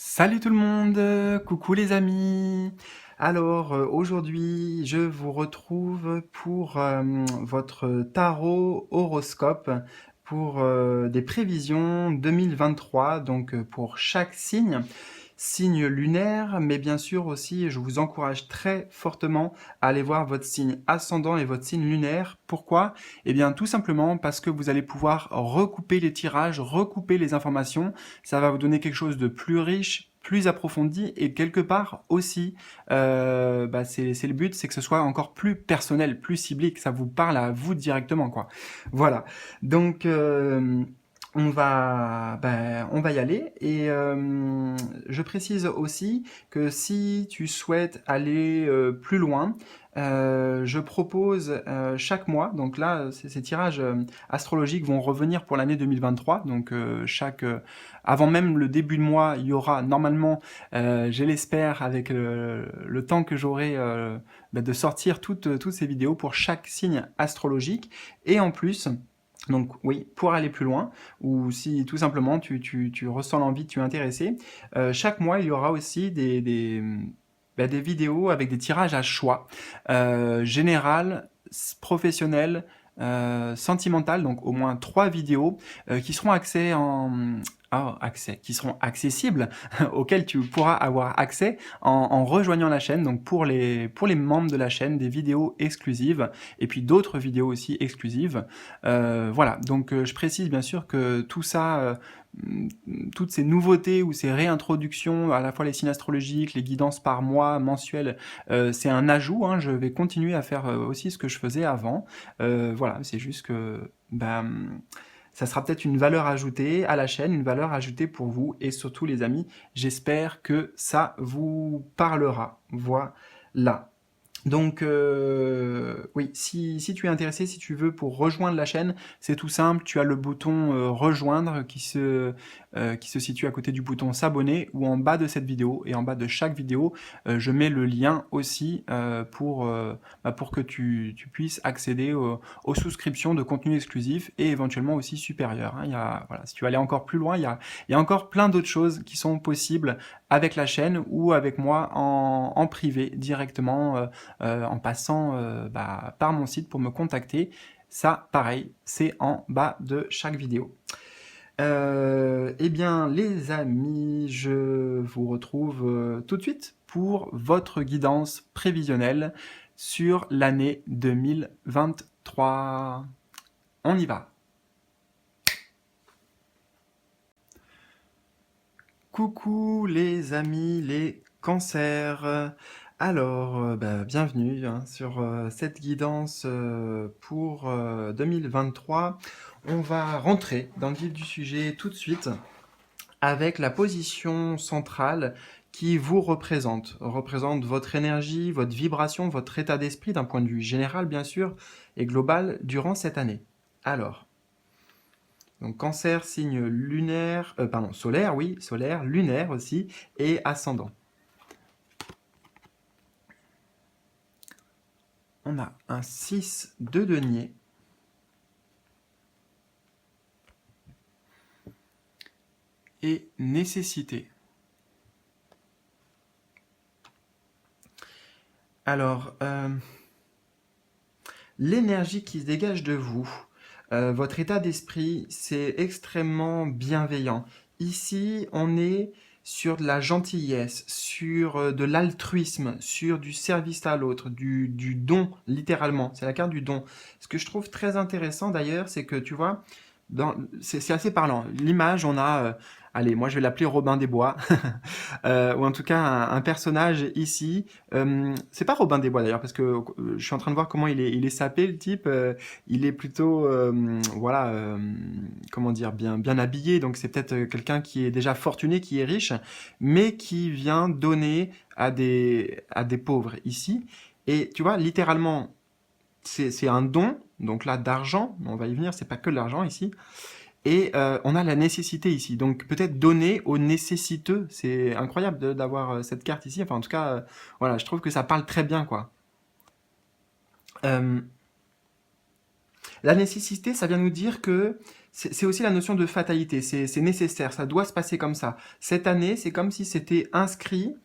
Salut tout le monde, coucou les amis. Alors aujourd'hui, je vous retrouve pour votre tarot horoscope pour des prévisions 2023, donc pour chaque signe lunaire, mais bien sûr aussi, je vous encourage très fortement à aller voir votre signe ascendant et votre signe lunaire. Pourquoi? Eh bien, tout simplement parce que vous allez pouvoir recouper les tirages, recouper les informations. Ça va vous donner quelque chose de plus riche, plus approfondi et quelque part aussi, c'est le but, c'est que ce soit encore plus personnel, plus ciblé, que ça vous parle à vous directement, quoi. Voilà. Donc, on va y aller et je précise aussi que si tu souhaites aller plus loin, je propose chaque mois, donc là ces tirages astrologiques vont revenir pour l'année 2023, donc avant même le début de mois, il y aura normalement, je l'espère, avec le temps que j'aurai de sortir toutes ces vidéos pour chaque signe astrologique, et en plus, donc oui, pour aller plus loin, ou si tout simplement tu ressens l'envie, tu es intéressé, chaque mois il y aura aussi des vidéos avec des tirages à choix, général, professionnel, sentimental, donc au moins 3 vidéos qui seront qui seront accessibles, auxquelles tu pourras avoir accès en rejoignant la chaîne, donc pour les membres de la chaîne, des vidéos exclusives, et puis d'autres vidéos aussi exclusives. Voilà, donc je précise bien sûr que tout ça, toutes ces nouveautés ou ces réintroductions, à la fois les signes astrologiques, les guidances par mois, mensuelles, c'est un ajout, hein, je vais continuer à faire aussi ce que je faisais avant. Voilà, c'est juste que ça sera peut-être une valeur ajoutée à la chaîne, une valeur ajoutée pour vous et surtout les amis, j'espère que ça vous parlera. Voilà. Donc oui, si tu es intéressé, si tu veux pour rejoindre la chaîne, c'est tout simple, tu as le bouton rejoindre qui se situe à côté du bouton s'abonner ou en bas de cette vidéo, et en bas de chaque vidéo, je mets le lien aussi pour que tu puisses accéder aux souscriptions de contenu exclusif et éventuellement aussi supérieur, hein. Voilà, si tu veux aller encore plus loin, il y a encore plein d'autres choses qui sont possibles avec la chaîne ou avec moi en privé directement, en passant par mon site pour me contacter. Ça, pareil, c'est en bas de chaque vidéo. Eh bien, les amis, je vous retrouve tout de suite pour votre guidance prévisionnelle sur l'année 2023. On y va. Coucou les amis, les cancers. Alors, bienvenue hein, sur cette guidance pour 2023. On va rentrer dans le vif du sujet tout de suite avec la position centrale qui vous représente votre énergie, votre vibration, votre état d'esprit d'un point de vue général bien sûr et global durant cette année. Alors, donc Cancer, signe lunaire, solaire, oui, solaire, lunaire aussi, et ascendant. On a un 6 de denier. Et nécessité. Alors, l'énergie qui se dégage de vous, votre état d'esprit, c'est extrêmement bienveillant. Ici, on est sur de la gentillesse, sur de l'altruisme, sur du service à l'autre, du don, littéralement. C'est la carte du don. Ce que je trouve très intéressant d'ailleurs, c'est que tu vois, c'est assez parlant. L'image, on a, allez, moi je vais l'appeler Robin des Bois, ou en tout cas un personnage ici. C'est pas Robin des Bois d'ailleurs, parce que je suis en train de voir comment il est sapé le type. Il est plutôt, voilà, comment dire, bien habillé. Donc c'est peut-être quelqu'un qui est déjà fortuné, qui est riche, mais qui vient donner à des pauvres ici. Et tu vois, littéralement, c'est un don, donc là d'argent, on va y venir, c'est pas que de l'argent ici, et on a la nécessité ici, donc peut-être donner aux nécessiteux, c'est incroyable d'avoir cette carte ici, enfin en tout cas, voilà, je trouve que ça parle très bien quoi. Euh, la nécessité, ça vient nous dire que c'est aussi la notion de fatalité, c'est nécessaire, ça doit se passer comme ça. Cette année, c'est comme si c'était inscrit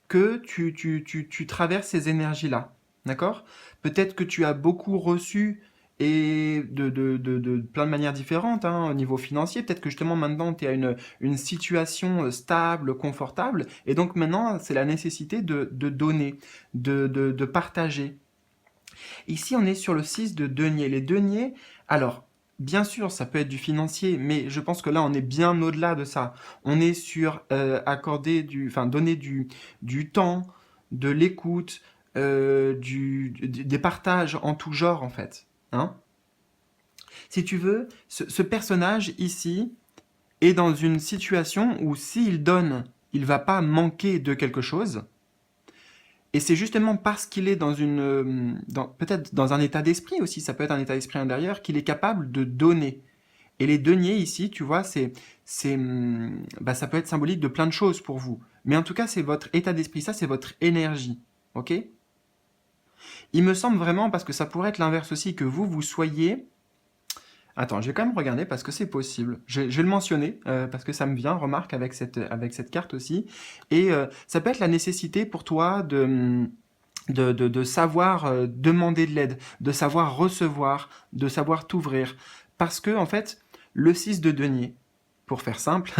que tu traverses ces énergies-là, d'accord? Peut-être que tu as beaucoup reçu et de plein de manières différentes, hein, au niveau financier. Peut-être que justement maintenant tu es à une situation stable, confortable, et donc maintenant c'est la nécessité de donner, de partager. Ici, on est sur le 6 de denier. Les deniers, alors, bien sûr, ça peut être du financier, mais je pense que là, on est bien au-delà de ça. On est sur enfin, donner du temps, de l'écoute, des partages en tout genre, en fait. Hein. Si tu veux, ce personnage ici est dans une situation où s'il donne, il va pas manquer de quelque chose. Et c'est justement parce qu'il est peut-être dans un état d'esprit aussi, ça peut être un état d'esprit intérieur, qu'il est capable de donner. Et les deniers ici, tu vois, ça peut être symbolique de plein de choses pour vous. Mais en tout cas, c'est votre état d'esprit, ça c'est votre énergie. Ok? Il me semble vraiment, parce que ça pourrait être l'inverse aussi, que vous soyez. Attends, je vais quand même regarder parce que c'est possible. Je vais le mentionner parce que ça me vient, remarque, avec cette carte aussi. Et ça peut être la nécessité pour toi de savoir demander de l'aide, de savoir recevoir, de savoir t'ouvrir. Parce que, en fait, le 6 de denier, pour faire simple,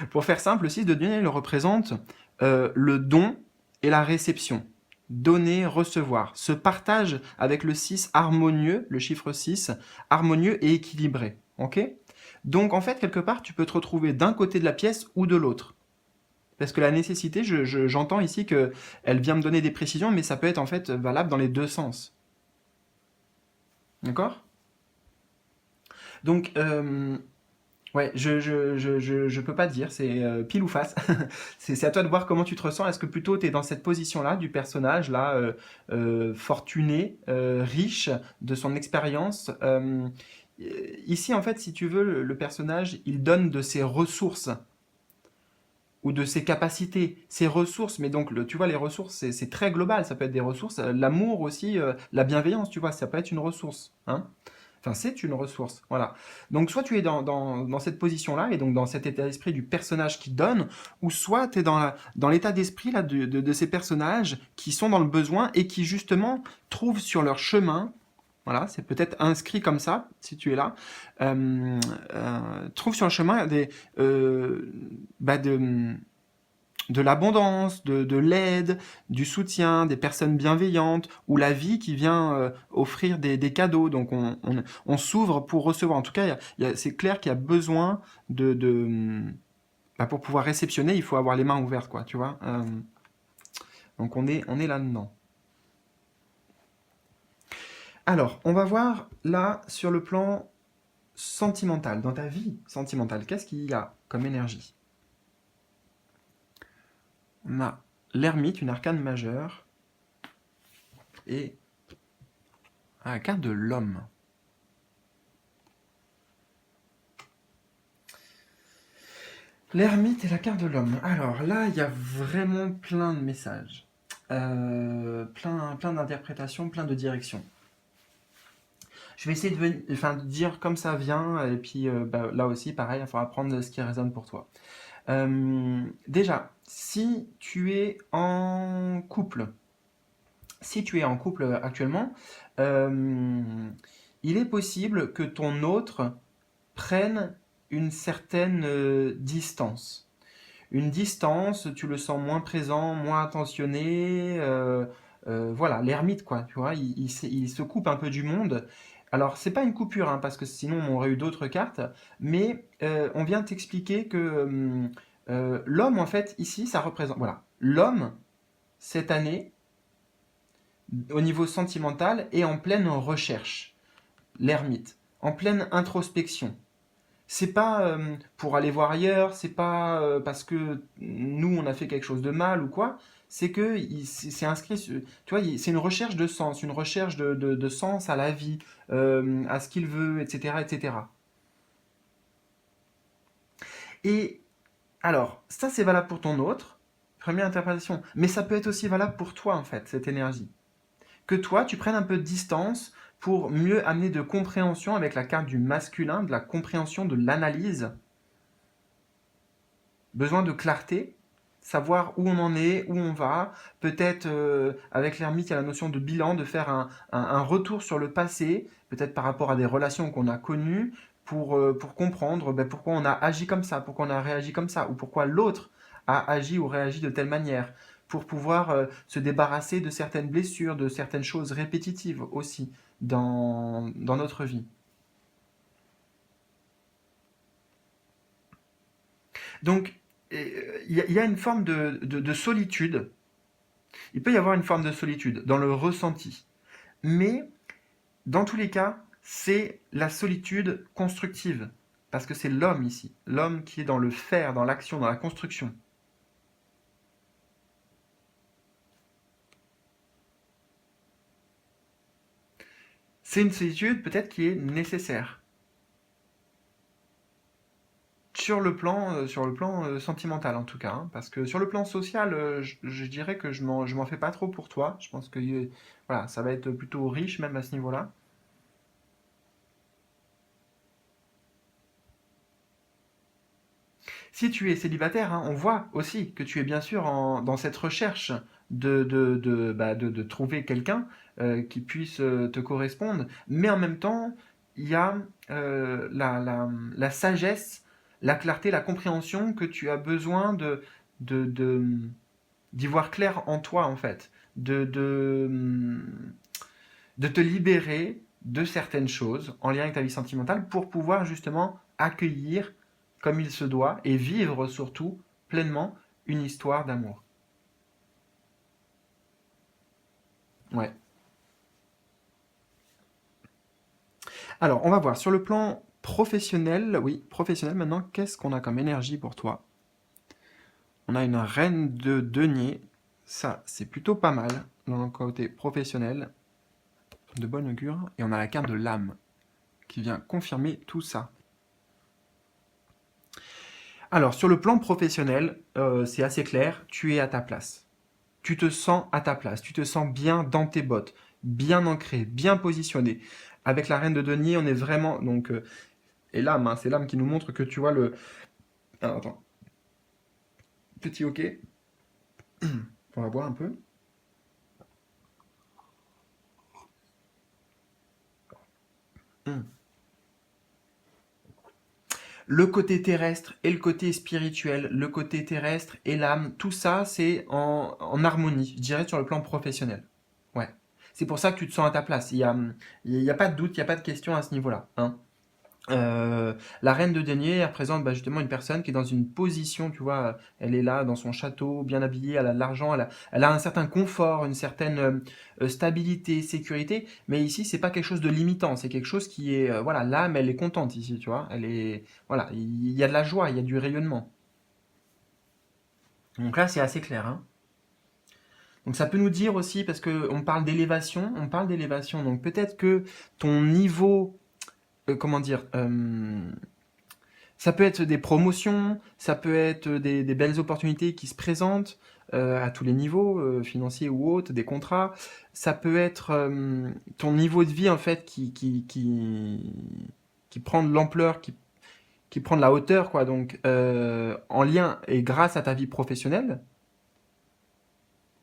pour faire simple, le 6 de denier, il représente le don et la réception. Donner, recevoir. Ce partage avec le 6 harmonieux, le chiffre 6, harmonieux et équilibré. Ok? Donc, en fait, quelque part, tu peux te retrouver d'un côté de la pièce ou de l'autre. Parce que la nécessité, j'entends ici qu'elle vient me donner des précisions, mais ça peut être en fait valable dans les deux sens. D'accord? Donc, ouais, je peux pas te dire, c'est pile ou face. C'est à toi de voir comment tu te ressens. Est-ce que plutôt tu es dans cette position-là du personnage, là, fortuné, riche de son expérience ici, en fait, si tu veux, le personnage, il donne de ses ressources ou de ses capacités, ses ressources. Mais donc, tu vois, les ressources, c'est très global. Ça peut être des ressources, l'amour aussi, la bienveillance, tu vois, ça peut être une ressource. Hein. Enfin, c'est une ressource. Voilà. Donc, soit tu es dans cette position-là, et donc dans cet état d'esprit du personnage qui donne, ou soit tu es dans l'état d'esprit là, de ces personnages qui sont dans le besoin et qui, justement, trouvent sur leur chemin. Voilà, c'est peut-être inscrit comme ça, si tu es là. Trouve sur le chemin bah de l'abondance, de l'aide, du soutien, des personnes bienveillantes, ou la vie qui vient offrir des cadeaux. Donc on s'ouvre pour recevoir. En tout cas, c'est clair qu'il y a besoin pour pouvoir réceptionner, il faut avoir les mains ouvertes, quoi, tu vois. Donc on est là-dedans. Alors, on va voir là sur le plan sentimental, dans ta vie sentimentale, qu'est-ce qu'il y a comme énergie? On a l'ermite, une arcane majeure, et la carte de l'homme. L'ermite et la carte de l'homme. Alors là, il y a vraiment plein de messages, plein d'interprétations, plein de directions. Je vais essayer de dire comme ça vient, et puis là aussi, pareil, il faudra prendre ce qui résonne pour toi. Déjà, si tu es en couple, actuellement, il est possible que ton autre prenne une certaine distance. Une distance, tu le sens moins présent, moins attentionné, voilà, l'ermite quoi, tu vois, il se coupe un peu du monde. Alors, c'est pas une coupure, hein, parce que sinon on aurait eu d'autres cartes, mais on vient t'expliquer que l'homme, en fait, ici, ça représente, voilà, l'homme, cette année, au niveau sentimental, est en pleine recherche, l'ermite, en pleine introspection. C'est pas pour aller voir ailleurs, c'est pas parce que nous on a fait quelque chose de mal ou quoi, c'est que c'est inscrit, tu vois, c'est une recherche de sens, une recherche de sens à la vie, à ce qu'il veut, etc., etc. Et alors, ça c'est valable pour ton autre, première interprétation, mais ça peut être aussi valable pour toi en fait, cette énergie. Que toi, tu prennes un peu de distance, pour mieux amener de compréhension avec la carte du masculin, de la compréhension, de l'analyse. Besoin de clarté, savoir où on en est, où on va. Peut-être avec l'ermite, il y a la notion de bilan, de faire un retour sur le passé, peut-être par rapport à des relations qu'on a connues, pour comprendre pourquoi on a agi comme ça, pourquoi on a réagi comme ça, ou pourquoi l'autre a agi ou réagi de telle manière, pour pouvoir se débarrasser de certaines blessures, de certaines choses répétitives aussi dans notre vie. Donc, il y a une forme de solitude. Il peut y avoir une forme de solitude dans le ressenti. Mais, dans tous les cas, c'est la solitude constructive. Parce que c'est l'homme ici. L'homme qui est dans le faire, dans l'action, dans la construction. C'est une solitude peut-être qui est nécessaire. Sur le plan sentimental en tout cas, hein, parce que sur le plan social, je dirais que je m'en fais pas trop pour toi. Je pense que voilà, ça va être plutôt riche même à ce niveau-là. Si tu es célibataire, hein, on voit aussi que tu es bien sûr dans cette recherche de trouver quelqu'un qui puisse te correspondre, mais en même temps, il y a la sagesse, la clarté, la compréhension que tu as besoin de, de- d'y voir clair en toi, en fait, de te libérer de certaines choses en lien avec ta vie sentimentale pour pouvoir justement accueillir comme il se doit et vivre surtout pleinement une histoire d'amour. Ouais. Alors, on va voir sur le plan professionnel. Oui, professionnel maintenant, qu'est-ce qu'on a comme énergie pour toi? On a une reine de denier. Ça, c'est plutôt pas mal dans le côté professionnel, de bon augure. Et on a la carte de l'âme qui vient confirmer tout ça. Alors, sur le plan professionnel, c'est assez clair, tu es à ta place. Tu te sens à ta place, tu te sens bien dans tes bottes, bien ancré, bien positionné. Avec la reine de denier, on est vraiment donc et l'âme, hein, c'est l'âme qui nous montre que tu vois le. Alors, attends, petit ok, on va boire un peu. Hmm. Le côté terrestre et le côté spirituel, le côté terrestre et l'âme, tout ça c'est en harmonie, je dirais sur le plan professionnel. Ouais. C'est pour ça que tu te sens à ta place. Il y a pas de doute, il n'y a pas de question à ce niveau-là, hein. La reine de denier, elle représente justement une personne qui est dans une position, tu vois, elle est là dans son château, bien habillée, elle a de l'argent, elle a un certain confort, une certaine stabilité, sécurité, mais ici, c'est pas quelque chose de limitant, c'est quelque chose qui est, voilà, l'âme, elle est contente ici, tu vois, elle est, voilà, il y a de la joie, il y a du rayonnement. Donc là, c'est assez clair, hein. Donc ça peut nous dire aussi, parce que on parle d'élévation, donc peut-être que ton niveau, comment dire, ça peut être des promotions, ça peut être des belles opportunités qui se présentent à tous les niveaux, financiers ou autres, des contrats. Ça peut être ton niveau de vie en fait qui prend de l'ampleur, qui prend de la hauteur, quoi. Donc en lien et grâce à ta vie professionnelle,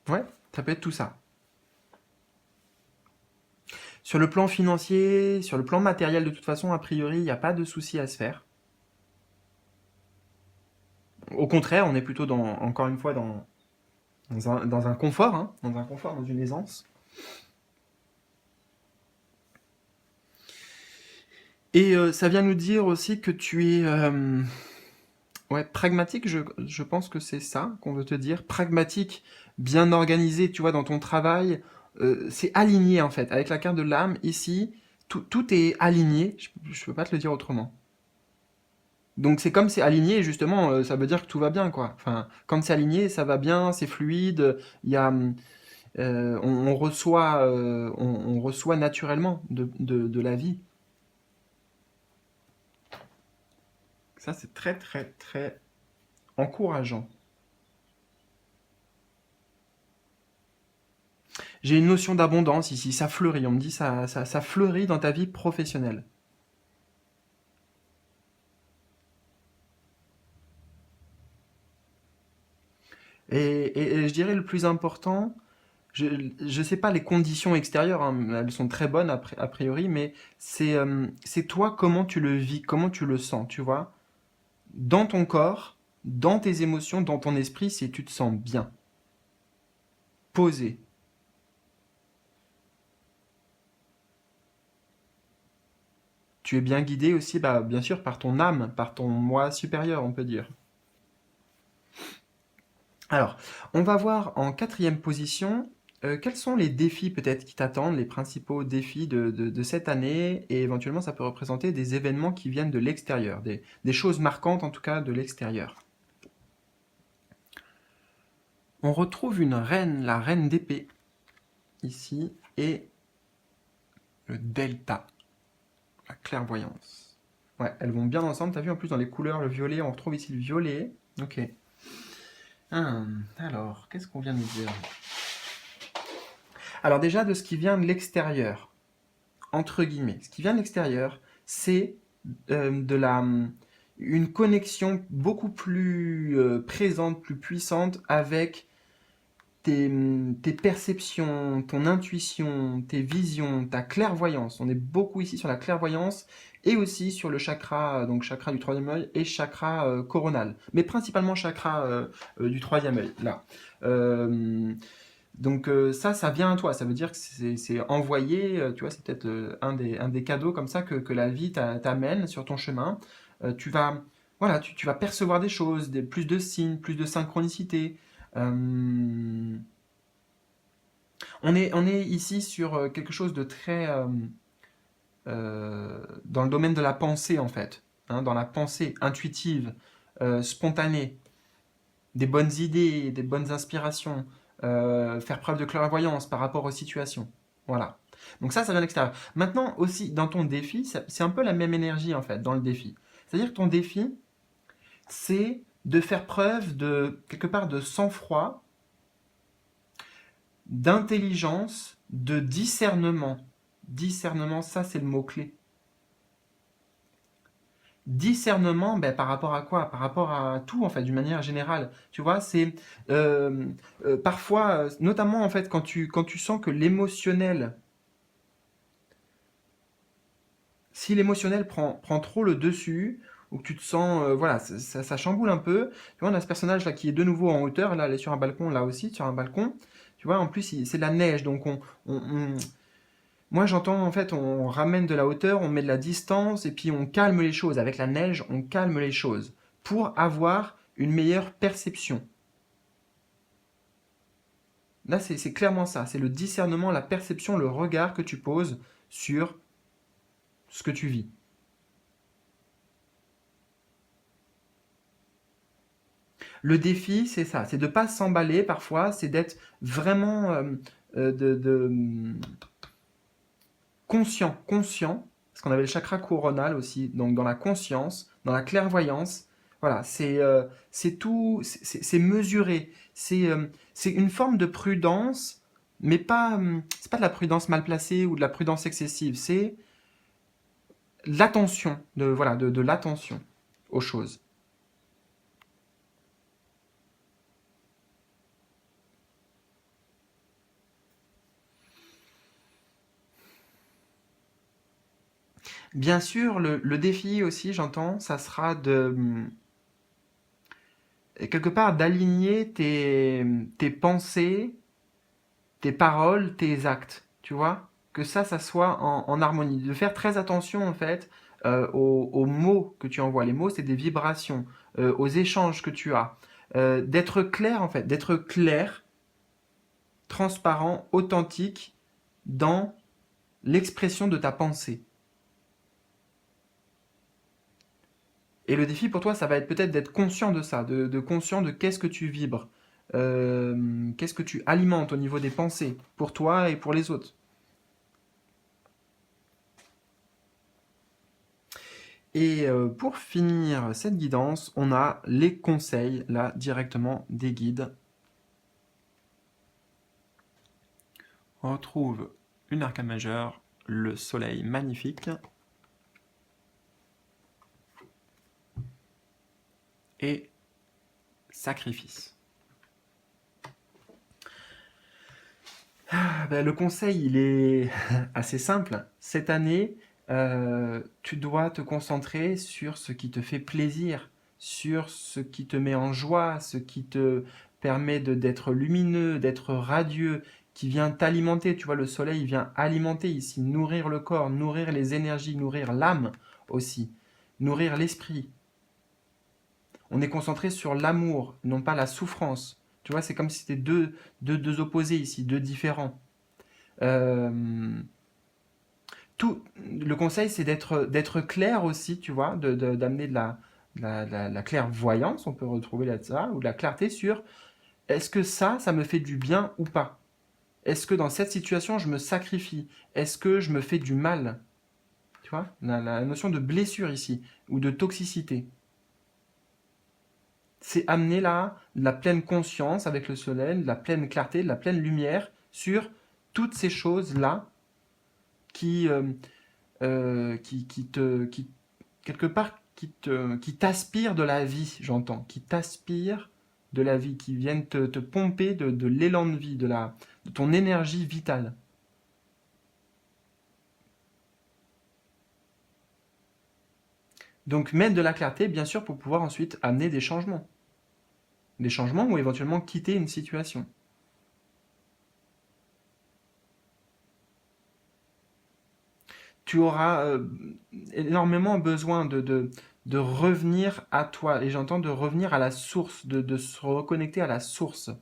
ouais, ça peut être tout ça. Sur le plan financier, sur le plan matériel, de toute façon, a priori, il n'y a pas de souci à se faire. Au contraire, on est plutôt encore une fois, dans un confort, hein, dans un confort, dans une aisance. Et ça vient nous dire aussi que tu es ouais, pragmatique, je pense que c'est ça qu'on veut te dire. Pragmatique, bien organisé, tu vois, dans ton travail. C'est aligné en fait. Avec la carte de l'âme, ici, tout est aligné. Je peux pas te le dire autrement. Donc c'est comme c'est aligné, justement, ça veut dire que tout va bien, quoi. Enfin, quand c'est aligné, ça va bien, c'est fluide, il y a, on reçoit naturellement de la vie. Ça, c'est très, très, très encourageant. J'ai une notion d'abondance ici, ça fleurit, on me dit ça fleurit dans ta vie professionnelle. Et je dirais le plus important, je ne sais pas les conditions extérieures, hein, elles sont très bonnes a priori, mais c'est toi comment tu le vis, comment tu le sens, tu vois. Dans ton corps, dans tes émotions, dans ton esprit, si tu te sens bien, posé. Tu es bien guidé aussi, bah, bien sûr, par ton âme, par ton moi supérieur, on peut dire. Alors, on va voir en quatrième position, quels sont les défis peut-être qui t'attendent, les principaux défis de cette année, et éventuellement ça peut représenter des événements qui viennent de l'extérieur, des choses marquantes en tout cas de l'extérieur. On retrouve une reine, la reine d'épée, ici, et le delta, la clairvoyance. Ouais, elles vont bien ensemble, t'as vu en plus dans les couleurs, le violet, on retrouve ici le violet. Ok. Alors, qu'est-ce qu'on vient de dire? Alors déjà, de ce qui vient de l'extérieur, entre guillemets, ce qui vient de l'extérieur, c'est de une connexion beaucoup plus présente, plus puissante avec tes perceptions, ton intuition, tes visions, ta clairvoyance. On est beaucoup ici sur la clairvoyance et aussi sur le chakra, donc chakra du troisième œil et chakra coronal, mais principalement chakra du troisième œil, là. Donc ça vient à toi, ça veut dire que c'est envoyé, tu vois, c'est peut-être un des cadeaux comme ça que la vie t'amène sur ton chemin. Tu vas, voilà, tu vas percevoir des choses, plus de signes, plus de synchronicité. Euh, on est ici sur quelque chose de très dans le domaine de la pensée en fait, hein, dans la pensée intuitive, spontanée, des bonnes idées, des bonnes inspirations, faire preuve de clairvoyance par rapport aux situations. Voilà. Donc ça vient de l'extérieur. Maintenant aussi, dans ton défi, c'est un peu la même énergie en fait, dans le défi. C'est-à-dire que ton défi, c'est de faire preuve de, quelque part, de sang-froid, d'intelligence, de discernement. Discernement, ça c'est le mot-clé. Discernement, ben, par rapport à quoi? Par rapport à tout, en fait, d'une manière générale. Tu vois, c'est parfois, notamment en fait, quand tu sens que l'émotionnel, si l'émotionnel prend trop le dessus, ou que tu te sens, voilà, ça chamboule un peu. Tu vois, on a ce personnage là qui est de nouveau en hauteur, là, elle est sur un balcon, là aussi, sur un balcon. Tu vois, en plus, c'est de la neige, donc moi j'entends en fait, on ramène de la hauteur, on met de la distance, et puis on calme les choses. Avec la neige, on calme les choses pour avoir une meilleure perception. Là, c'est clairement ça, c'est le discernement, la perception, le regard que tu poses sur ce que tu vis. Le défi, c'est ça, c'est de ne pas s'emballer parfois, c'est d'être vraiment conscient, parce qu'on avait le chakra coronal aussi, donc dans la conscience, dans la clairvoyance. Voilà, c'est tout, c'est mesuré, c'est une forme de prudence, mais pas, c'est pas de la prudence mal placée ou de la prudence excessive, c'est l'attention, voilà, de l'attention aux choses. Bien sûr, le défi aussi, j'entends, ça sera de quelque part d'aligner tes pensées, tes paroles, tes actes, tu vois, que ça soit en harmonie, de faire très attention en fait aux mots que tu envoies. Les mots, c'est des vibrations, aux échanges que tu as, d'être clair en fait, d'être clair, transparent, authentique dans l'expression de ta pensée. Et le défi pour toi, ça va être peut-être d'être conscient de ça, de conscient de qu'est-ce que tu vibres, qu'est-ce que tu alimentes au niveau des pensées, pour toi et pour les autres. Et pour finir cette guidance, on a les conseils, là, directement des guides. On retrouve une arcane majeure, le soleil magnifique. Et sacrifice. Le conseil, il est assez simple. Cette année, tu dois te concentrer sur ce qui te fait plaisir, sur ce qui te met en joie, ce qui te permet d'être lumineux, d'être radieux, qui vient t'alimenter. Tu vois, le soleil il vient alimenter ici, nourrir le corps, nourrir les énergies, nourrir l'âme aussi, nourrir l'esprit. On est concentré sur l'amour, non pas la souffrance. Tu vois, c'est comme si c'était deux opposés ici, deux différents. Euh, le conseil, c'est d'être clair aussi, tu vois, d'amener de la clairvoyance, on peut retrouver là-dessus, ou de la clarté sur est-ce que ça me fait du bien ou pas? Est-ce que dans cette situation, je me sacrifie? Est-ce que je me fais du mal? Tu vois, la notion de blessure ici, ou de toxicité. C'est amener là de la pleine conscience avec le soleil, de la pleine clarté, de la pleine lumière sur toutes ces choses-là qui, quelque part, qui t'aspirent de la vie, j'entends, qui t'aspirent de la vie, qui viennent te pomper de l'élan de vie, de ton énergie vitale. Donc mettre de la clarté, bien sûr, pour pouvoir ensuite amener des changements. Des changements ou éventuellement quitter une situation. Tu auras énormément besoin de revenir à toi. Et j'entends de revenir à la source, de se reconnecter à la source.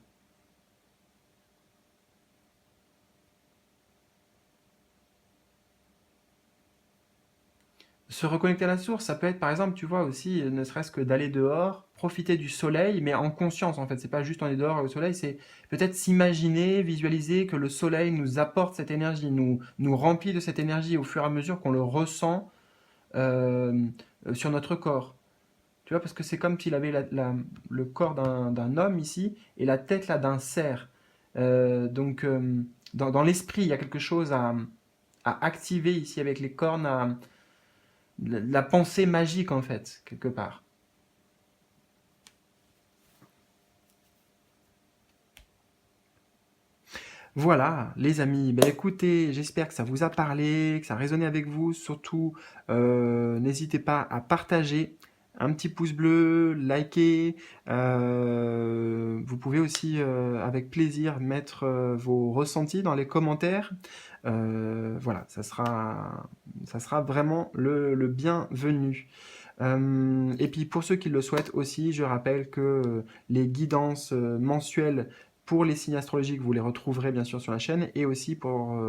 Se reconnecter à la source, ça peut être par exemple, tu vois aussi, ne serait-ce que d'aller dehors, profiter du soleil, mais en conscience en fait. C'est pas juste on est dehors au soleil, c'est peut-être s'imaginer, visualiser que le soleil nous apporte cette énergie, nous remplit de cette énergie au fur et à mesure qu'on le ressent euh, sur notre corps. Tu vois, parce que c'est comme s'il avait le corps d'un homme ici et la tête là d'un cerf. Donc, dans l'esprit, il y a quelque chose à activer ici avec les cornes, la pensée magique en fait, quelque part. Voilà, les amis, ben écoutez, j'espère que ça vous a parlé, que ça a résonné avec vous. Surtout, n'hésitez pas à partager, un petit pouce bleu, liker. Vous pouvez aussi, avec plaisir, mettre vos ressentis dans les commentaires. Voilà, ça sera vraiment le bienvenu. Et puis pour ceux qui le souhaitent aussi, je rappelle que les guidances mensuelles pour les signes astrologiques, vous les retrouverez bien sûr sur la chaîne. Et aussi pour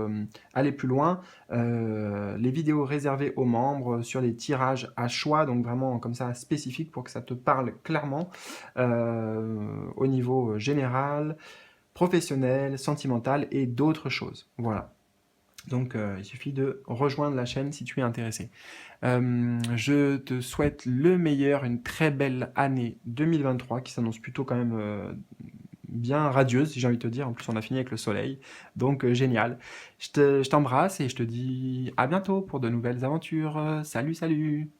aller plus loin, les vidéos réservées aux membres sur les tirages à choix, donc vraiment comme ça spécifique pour que ça te parle clairement au niveau général, professionnel, sentimental et d'autres choses. Voilà. Donc il suffit de rejoindre la chaîne si tu es intéressé. Je te souhaite le meilleur, une très belle année 2023 qui s'annonce plutôt quand même bien radieuse, si j'ai envie de te dire. En plus, on a fini avec le soleil, donc génial. Je t'embrasse et je te dis à bientôt pour de nouvelles aventures. Salut, salut!